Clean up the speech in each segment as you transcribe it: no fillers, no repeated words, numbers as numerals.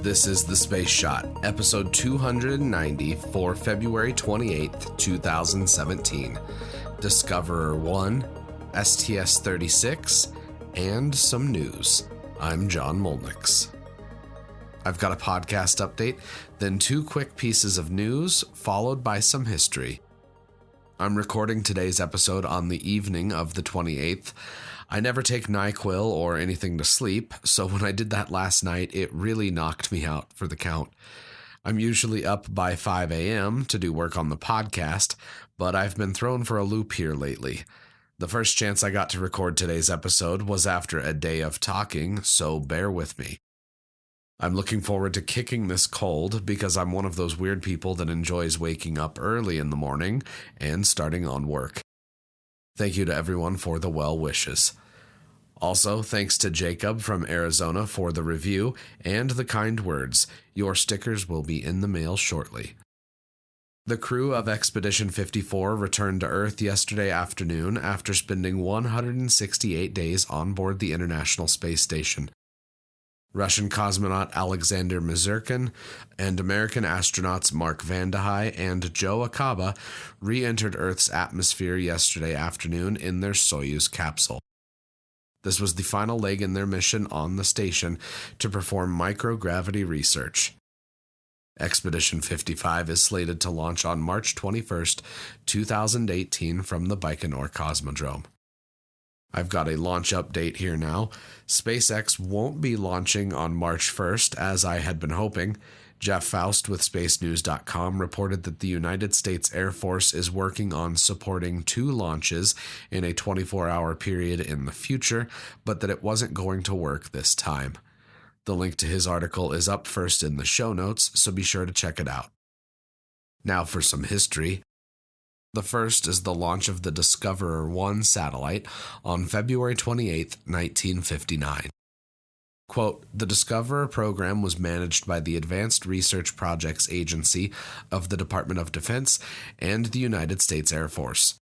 This is The Space Shot, episode 290 for February 28th, 2017. Discoverer 1, STS-36, and some news. I'm John Molnix. I've got a podcast update, then two quick pieces of news, followed by some history. I'm recording today's episode on the evening of the 28th. I never take NyQuil or anything to sleep, so when I did that last night, it really knocked me out for the count. I'm usually up by 5 a.m. to do work on the podcast, but I've been thrown for a loop here lately. The first chance I got to record today's episode was after a day of talking, so bear with me. I'm looking forward to kicking this cold because I'm one of those weird people that enjoys waking up early in the morning and starting on work. Thank you to everyone for the well wishes. Also, thanks to Jacob from Arizona for the review and the kind words. Your stickers will be in the mail shortly. The crew of Expedition 54 returned to Earth yesterday afternoon after spending 168 days on board the International Space Station. Russian cosmonaut Alexander Mazurkin and American astronauts Mark Vande Hei and Joe Acaba re-entered Earth's atmosphere yesterday afternoon in their Soyuz capsule. This was the final leg in their mission on the station to perform microgravity research. Expedition 55 is slated to launch on March 21st, 2018 from the Baikonur Cosmodrome. I've got a launch update here now. SpaceX won't be launching on March 1st, as I had been hoping. Jeff Faust with SpaceNews.com reported that the United States Air Force is working on supporting 2 launches in a 24-hour period in the future, but that it wasn't going to work this time. The link to his article is up first in the show notes, so be sure to check it out. Now for some history. The first is the launch of the Discoverer 1 satellite on February 28, 1959. Quote, the Discoverer program was managed by the Advanced Research Projects Agency of the Department of Defense and the United States Air Force.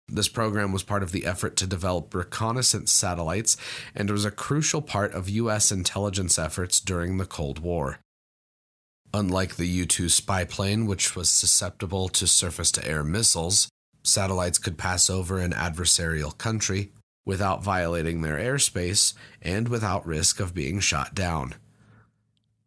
This program was part of the effort to develop reconnaissance satellites and was a crucial part of U.S. intelligence efforts during the Cold War. Unlike the U-2 spy plane, which was susceptible to surface-to-air missiles, satellites could pass over an adversarial country without violating their airspace and without risk of being shot down.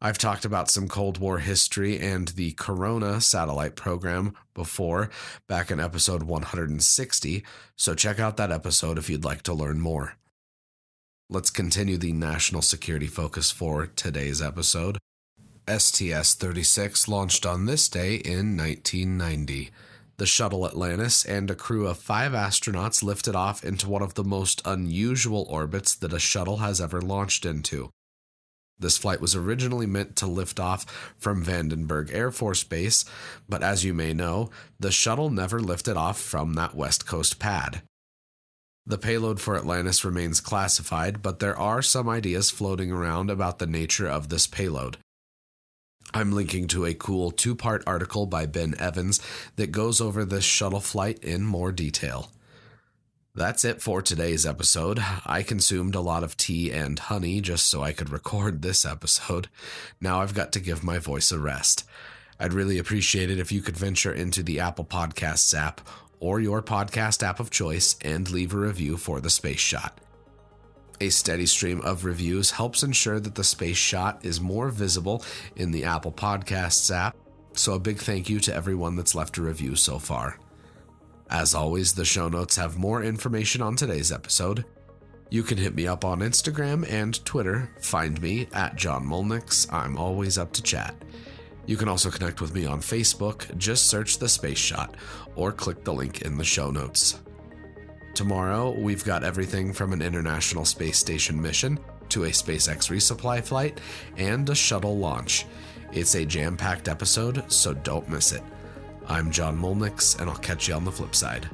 I've talked about some Cold War history and the Corona satellite program before, back in episode 160, so check out that episode if you'd like to learn more. Let's continue the national security focus for today's episode. STS-36 launched on this day in 1990. The shuttle Atlantis and a crew of 5 astronauts lifted off into one of the most unusual orbits that a shuttle has ever launched into. This flight was originally meant to lift off from Vandenberg Air Force Base, but as you may know, the shuttle never lifted off from that West Coast pad. The payload for Atlantis remains classified, but there are some ideas floating around about the nature of this payload. I'm linking to a cool 2-part article by Ben Evans that goes over this shuttle flight in more detail. That's it for today's episode. I consumed a lot of tea and honey just so I could record this episode. Now I've got to give my voice a rest. I'd really appreciate it if you could venture into the Apple Podcasts app or your podcast app of choice and leave a review for The Space Shot. A steady stream of reviews helps ensure that The Space Shot is more visible in the Apple Podcasts app, so a big thank you to everyone that's left a review so far. As always, the show notes have more information on today's episode. You can hit me up on Instagram and Twitter. Find me at John Molnix. I'm always up to chat. You can also connect with me on Facebook. Just search The Space Shot or click the link in the show notes. Tomorrow, we've got everything from an International Space Station mission to a SpaceX resupply flight and a shuttle launch. It's a jam-packed episode, so don't miss it. I'm John Molnix, and I'll catch you on the flip side.